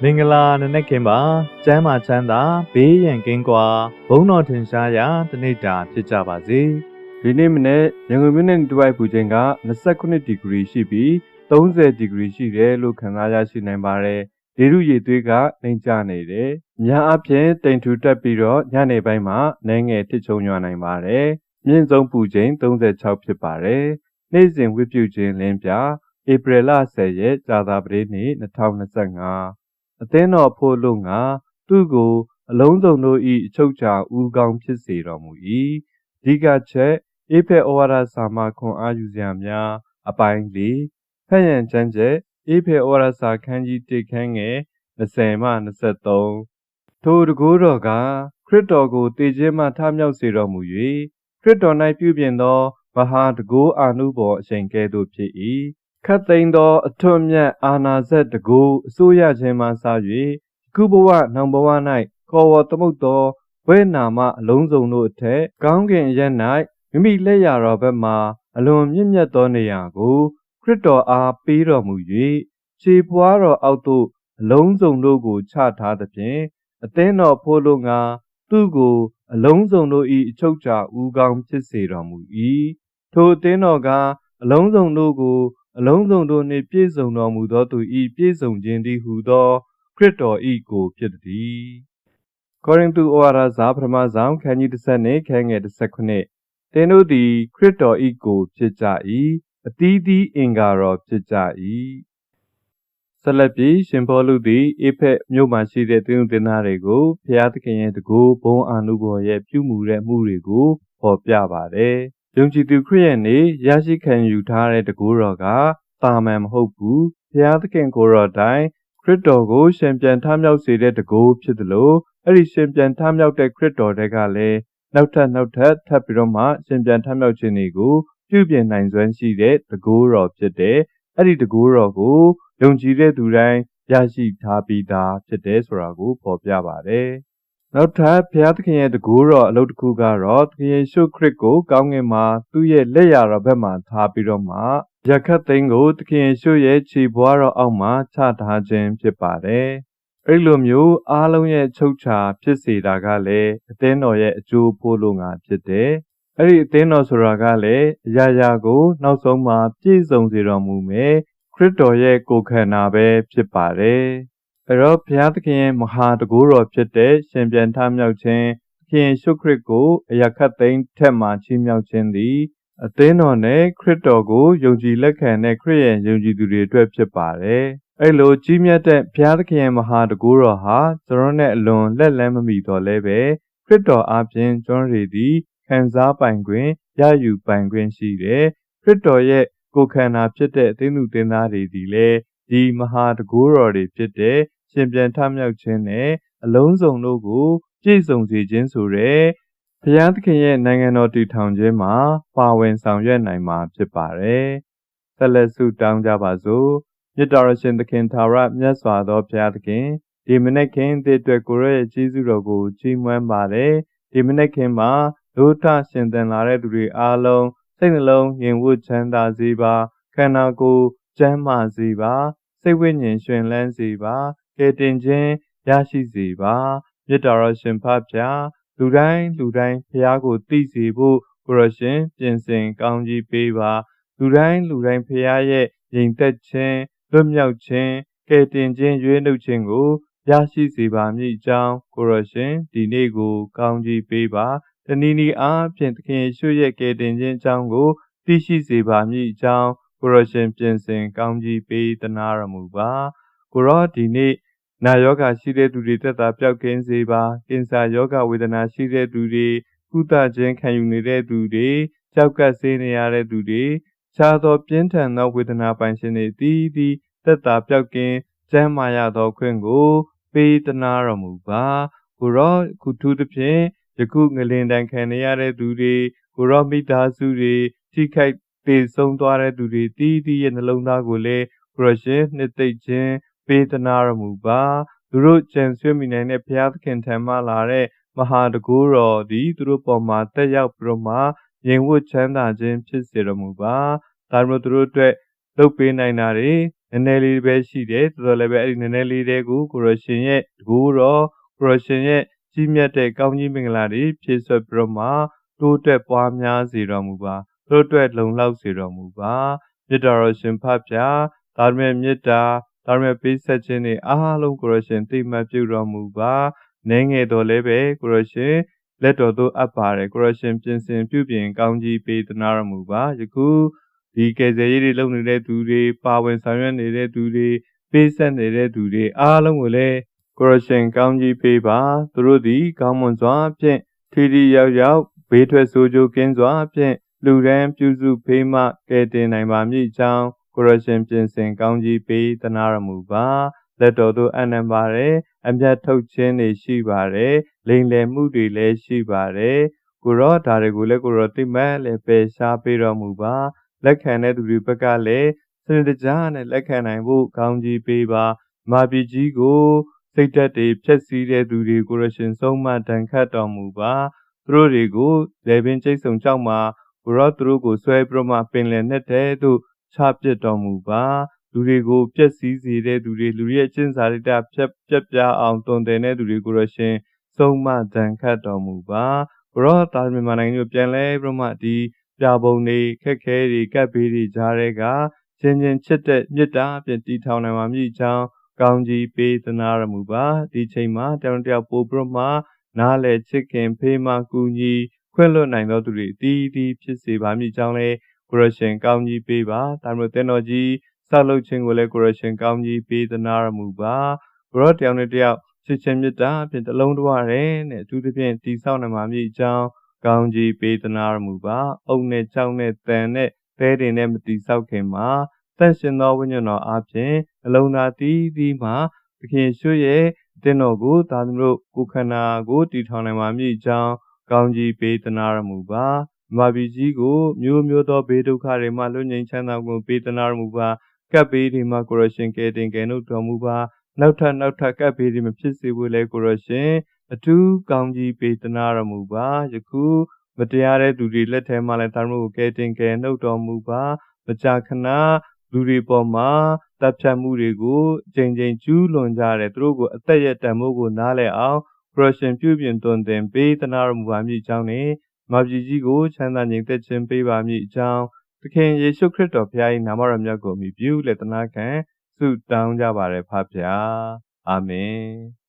မင်္ဂလာနနက်ခင်းပါကျမ်းမာချမ်းသာဘေးရန်ကင်းကွာဘုန်းတော်ထင်ရှားရာတနေ့တာဖြစ်ကြပါစေဒီနေ့မနေ့ရန်ကုန်မြို့နယ်တဝိုက်ပူချိန်က29ဒီဂရီရှိပြီး30ဒီဂရီရှိတယ်လို့ခန့်မှန်းရရှိနိုင်ပါတယ်လေထုရေသွေးကနှိမ်ကျနေတယ်ညအပြင်တိမ်ထူတက်ပြီးတော့ညနေပိုင်းမှာနှဲငယ်တစ်ချုံရွာနိုင်ပါတယ်မြင့်ဆုံးပူချိန်36ဖြစ်ပါတယ်နေ့စဉ်ဝိပုခြင်းလင်းပြဧပြီလ10ရက်ကြာသပတေးနေ့2025အသင်းတော်ဖို့လို့ငါသူ့ကိုအလုံးစုံတို့၏အချုပ်ချာဦးကောင်းဖြစ်စေတော်မူ၏အဓိကချက်ဧဖက်ဩဝါဒစာမှခွန်အားယူစရာများအပိုင်း၄ဖတ်ရန်ကျမ်းချက်ဧဖက်ဩဝါဒစာခန်းကြီး1ခန်းငယ်20မှ23ထိုတကူတော်ကခရစ်တော်ကိုတည်ခြင်းမှထမြောက်စေတော်မူ၍ခရစ်တော်၌ပြုပြင်သောမဟာတကူအာနုဘော်အချိန်ကဲ့သို့ဖြစ်၏ခတ်သိမ်းသောအထွတ်မြတ်အာနာဇက်တကူအစိုးရခြင်းမှစ၍ခုဘဝနောင်ဘဝ၌ခေါ်ဝေါ်သမုတ်သောဝဲနာမအလုံးစုံတို့အထက်ကောင်းကင်ရက်၌မိမိလက်ရတော်ဘက်မှအလွန်မြင့်မြတ်သောနေရာကိုခရစ်တော်အားပေးတော်မူ၍ခြေဖွားတော်အောက်သို့အလုံးစုံတို့ကိုချထားသဖြင့်အသင်းတော်ဖို့လို့ငါသူ့ကိုအလုံးစုံတို့၏အချုပ်ချာဦးကောင်းဖြစ်စေတော်မူ၏ထိုအသင်းတော်ကအလုံးစုံတို့ကိုအလုံးစုံတို့နှင့်ပြည့်စုံတော်မူသောသူ၏ပြည့်စုံခြင်းတည်းဟူသောခရစ်တော်၏ကိုဖြစ်သည်ကောရိန္သုဩဝါဒစာပထမဆောင်ခန်းကြီး30ခန်းငယ်19သင်တို့သည်ခရစ်တော်၏ကိုဖြစ်ကြ၏အသီးသီးအင်္ဂါတော်ဖြစ်ကြ၏ဆက်လက်ပြီးရှင်ပေါလုသည်ဧဖက်မြို့မှာရှိတဲ့သင်းသူသင်းသားတွေကိုဖျားသခင်ရဲ့တကူဘုန်းအာနုဘော်ရဲ့ပြုမှုတဲ့မှုတွေကိုဖော်ပြပါတယ်ယုံကြည်သူခရစ်ယာန်တွေရရှိခံယူထားတဲ့တကူတော်ကတာမန်မဟုတ်ဘူးဖျားသခင်ကိုယ်တော်တိုင်ခရစ်တော်ကိုရှင်ပြန်ထမြောက်စေတဲ့တကူဖြစ်သလိုအဲ့ဒီရှင်ပြန်ထမြောက်တဲ့ခရစ်တော်တွေကလည်းနောက်ထပ်ထပ်ပြီးတော့မှရှင်ပြန်ထမြောက်ခြင်းတွေကိုပြုပြင်နိုင်စွမ်းရှိတဲ့တကူတော်ဖြစ်တဲ့အဲ့ဒီတကူတော်ကိုယုံကြည်တဲ့သူတိုင်းရရှိထားပြီးသားဖြစ်တယ်ဆိုတာကိုဖော်ပြပါတယ်နောက်ထပ်ဘုရားသခင်ရဲ့တကူတော်အလုပ်တစ်ခုကတော့သခင်ယေရှုခရစ်ကိုကောင်းကင်မှာသူ့ရဲ့လက်ရတော်ဘက်မှာထားပြီးတော့မှရခတ်သိမ်းကိုသခင်ယေရှုရဲ့ခြေဘွားတော်အောက်မှာချထားခြင်းဖြစ်ပါတယ်အဲ့လိုမျိုးအားလုံးရဲ့ချုပ်ချာဖြစ်စေတာကလည်းအသင်းတော်ရဲ့အကျိုးဖို့လို့ငါဖြစ်တယ်အဲ့ဒီအသင်းတော်ဆိုတာကလည်းအရာရာကိုနောက်ဆုံးမှာပြည့်စုံစေတော်မူမယ်ခရစ်တော်ရဲ့ကိုယ်ခန္ဓာပဲဖြစ်ပါတယ်အဲ့တော့ဘုရားသခင်ရဲ့မဟာတကူတော်ဖြစ်တဲ့ရှင်ပြန်ထမြောက်ခြင်းသခင်ယေရှုခရစ်ကိုအရာခတ်သိမ်းထက်မှချီးမြှောက်ခြင်းသည်အသင်းတော်နဲ့ခရစ်တော်ကိုယုံကြည်လက်ခံတဲ့ခရစ်ယာန်ယုံကြည်သူတွေအတွက်ဖြစ်ပါတယ်အဲ့လိုကြီးမြတ်တဲ့ဘုရားသခင်ရဲ့မဟာတကူတော်ဟာကျွန်တော်နဲ့အလွန်လက်လန်းမမီတော့လဲပဲခရစ်တော်အားဖြင့်ကျွန်တော်တို့သည်ခံစားပိုင်ခွင့်ရယူပိုင်ခွင့်ရှိတယ်ခရစ်တော်ရဲ့ကိုယ်ခန္ဓာဖြစ်တဲ့အသင်းသူသင်းသားတွေဒီလေဒီမဟာတကူတော်တွေဖြစ်တဲ့ရှင်ပြန်ထမြောက်ခြင်းနဲ့အလုံးစုံတို့ကိုပြည့်စုံစေခြင်းဆိုတဲ့ဘုရားသခင်ရဲ့နိုင်ငံတော်တည်ထောင်ခြင်းမှာပါဝင်ဆောင်ရွက်နိုင်မှာဖြစ်ပါတယ်ဆက်လက်ဆုတောင်းကြပါစို့မြတ်တော်ရှင်သခင်သာရမြတ်စွာသောဘုရားသခင်ဒီမနေ့ခင်တဲ့အတွက်ကိုရရဲ့ကျေးဇူးတော်ကိုချီးမွမ်းပါတယ်ဒီမနေ့ခင်မှာဒုထရှင်သန်လာတဲ့သူတွေအားလုံးစိတ်နှလုံးငြိမ်ဝှက်ချမ်းသာစေပါခန္ဓာကိုယ်ကျန်းမာစေပါစိတ်ဝိညာဉ်ရှင်လန်းစေပါကယ်တင်ခြင်းရရှိစေပါမြတ်တော်ရှင်ဖဖျားလူတိုင်းဘုရားကိုသိစေဖို့ကိုရရှင်ပြင်ဆင်ကောင်းကြီးပေးပါလူတိုင်းဘုရားရဲ့ယိမ်သက်ခြင်းလွတ်မြောက်ခြင်းကယ်တင်ခြင်းရွေးနှုတ်ခြင်းကိုရရှိစေပါမည်အကြောင်းကိုရရှင်ဒီနေ့ကိုကောင်းကြီးပေးပါတနည်းနည်းအားဖြင့်သခင်ယေရှုရဲ့ကယ်တင်ခြင်းအကြောင်းကိုသိရှိစေပါမည်အကြောင်းကိုရရှင်ပြင်ဆင်ကောင်းကြီးပေးသနာတော်မူပါကိုရောဒီနေ့နာယောဂရှိတဲ့သူတွေသက်သာပျောက်ကင်းစေပါကင်ဆာယောဂဝေဒနာရှိတဲ့သူတွေကုသခြင်းခံယူနေတဲ့သူတွေကြောက်ကပ်ဆေးနေရတဲ့သူတွေခြားသောပြင်းထန်သောဝေဒနာပိုင်ရှင်တွေသည်သက်သာပျောက်ကင်းကျန်းမာရသောခွင့်ကိုပေးသနာတော်မူပါကိုရောခုထူးသဖြင့်ယခုငလင်တန်ခံနေရတဲ့သူတွေကိုရောမိသားစုတွေထိခိုက်သေဆုံးသွားတဲ့သူတွေတီးရဲ့နှလုံးသားကိုလည်းကိုရရှင်နှစ်သိမ့်ခြင်းပေးသနာတော်မူပါသူတို့ကြံဆွေးမိနိုင်တဲ့ဘုရားသခင်ထံမှလာတဲ့မဟာတကူတော်သည်သူတို့ပေါ်မှာတက်ရောက်ပြီးတော့မှငြိမ်ဝှက်ချမ်းသာခြင်းဖြစ်စေတော်မူပါဒါမှမဟုတ်သူတို့အတွက်လုပ်ပေးနိုင်တာတွေ ည်းနည်းလေးပဲရှိတယ်တော်တော်လည်းပဲအဲ့ဒီနည်းနည်းလေးတွေကိုကိုရရှင်ရဲ့တကူတော့ကိုရရှင်ရဲ့ကြီးမြတ်တဲ့ကောင်းကြီးမင်္ဂလာတွေဖြည့်ဆွတ်ပြီးတော့မှတိုးတက်ပွားများစေတော်မူပါတို့အတွက်လုံလောက်စေတော်မူပါမေတ္တာတော်ရှင်ဖဗျာဒါရမေမေတ္တာဒါရမေပေးဆက်ခြင်းတွေအားလုံးကိုရရှင်သိမှတ်ပြုတော်မူပါနေငယ်တော်လည်းပဲကိုရရှင်လက်တော်သို့အပ်ပါတယ်ကိုရရှင်ပြင်ဆင်ပြုပြင်ကောင်းကြီးပေးသနာတော်မူပါယခုဒီကယ်ဆယ်ရေးတွေလုပ်နေတဲ့သူတွေပါဝင်ဆောင်ရွက်နေတဲ့သူတွေပေးဆက်နေတဲ့သူတွေအားလုံးကိုလည်းကိုရရှင်ကောင်းကြီးပေးပါသူတို့သည်ကောင်းမွန်စွာဖြင့်ထီထီရောက်ရောက်ဘေးထွက်ဆိုးကျိုးကင်းစွာဖြင့်လူရန်ပြုစုဖေးမှကယ်တင်နိုင်ပါမည်ကြောင်းကိုရရှင်ပြင်ဆင်ကောင်းကြီးပေးသနာတော်မူပါလက်တော်သို့အနံပါတယ်အမျက်ထုတ်ခြင်းတွေရှိပါတယ်လိမ်လည်မှုတွေလည်းရှိပါတယ်ကိုရောဒါတွေကိုလည်းကိုရောသိမှတ်လည်းပယ်ရှားပေးတော်မူပါလက်ခံတဲ့သူတွေဘက်ကလည်းစနစ်တကျနဲ့လက်ခံနိုင်ဖို့ကောင်းကြီးပေးပါမာပြည်ကြီးကိုစိတ်ဓာတ်တွေဖြည့်ဆည်းတဲ့သူတွေကိုရရှင်ဆုံးမတန်ခတ်တော်မူပါသူတို့တွေကိုလေပင်ကျိတ်ဆုံကြောက်မှာကိုရောသူတို့ကိုဆွဲပြီးတော့မှပင်လယ်နဲ့တဲ့သို့ချပစ်တော်မူပါလူတွေကိုပျက်စီးစေတဲ့သူတွေလူရဲ့ကျင့်စာရိတ္တပြက်ပြားအောင်တုံတယ်တဲ့သူတွေကိုရရှင်ဆုံးမတန်ခတ်တော်မူပါကိုရောတာမြန်မာနိုင်ငံကိုပြန်လဲပြီးတော့မှဒီပြပုံတွေခက်ခဲတွေကပ်ဘေးတွေကြားတွေကချင်းချင်းချစ်တဲ့မေတ္တာဖြင့်တည်ထောင်နိုင်ပါမည်ကြောင်းကောင်းကြီးပေးသနာတော်မူပါဒီချိန်မှာတယောက်တစ်ယောက်ပို့ပြီးတော့မှနားလေချစ်ခင်ဖေးမှကူညီခွင့်လွှတ်နိုင်သောသူတွေတီးတီးဖြစ်စေပါမည်ကြောင်းလဲကိုရရှင်ကောင်းကြီးပေးပါဒါမျိုးတဲ့တော်ကြီးဆောက်လုပ်ခြင်းကိုလည်းကိုရရှင်ကောင်းကြီးပေးသနာတော်မူပါကိုရောတယောက်နဲ့တယောက်ချစ်ချင်းမေတ္တာဖြင့်တလုံးတဝရဲနဲ့အထူးသဖြင့်တည်ဆောက်နိုင်ပါမည်ကြောင်းကောင်းကြီးပေးသနာတော်မူပါအုံနဲ့ကြောက်နဲ့တန်နဲ့သဲတင်နဲ့မတည်ဆောက်ခင်မှာသန့်ရှင်သောဝိညာဉ်တော်အားဖြင့်အလုံးသားတီးတီးမှသခင်ရွှေရဲ့တင်တော်ကိုသာသမီတို့ကိုခန္ဓာကိုတည်ထောင်နိုင်ပါမည်ကြောင်းကောင်းကြီးပေးသနာတော်မူပါမာပြည်ကြီးကိုမျိုးမျိုးသောဘေးဒုက္ခတွေမှလွတ်ငြိမ်းချမ်းသာကိုပေးသနာတော်မူပါကပ်ဘေးတွေမှကိုရရှင်ကယ်တင်ကယ်နှုတ်တော်မူပါနောက်ထပ်ကပ်ဘေးတွေမဖြစ်စေဘူးလေကိုရရှင်အထူးကောင်းကြီးပေးသနာတော်မူပါယခုမတရားတဲ့သူတွေလက်ထဲမှာလည်းသာသမီတို့ကိုကယ်တင်ကယ်နှုတ်တော်မူပါမကြာခဏလူတွေပေါ်မှာတပ်ဖြတ်မှုတွေကိုချိန်ကျူးလွန်ကြတယ်သူတို့ကိုအသက်ရတန်မိုးကိုနားလည်အောင်ပရရှင်ပြုပြင်တွင်တင်ပေးသနာတော်မူပါမည်အကြောင်းနဲ့မာပြည်ကြီးကိုချမ်းသာငြိမ်သက်ခြင်းပေးပါမည်အကြောင်းသခင်ယေရှုခရစ်တော်ဘုရား၏နာမတော်မြတ်ကိုအမိပြုလက်သနာခံဆုတောင်းကြပါရဖဗျာအာမင်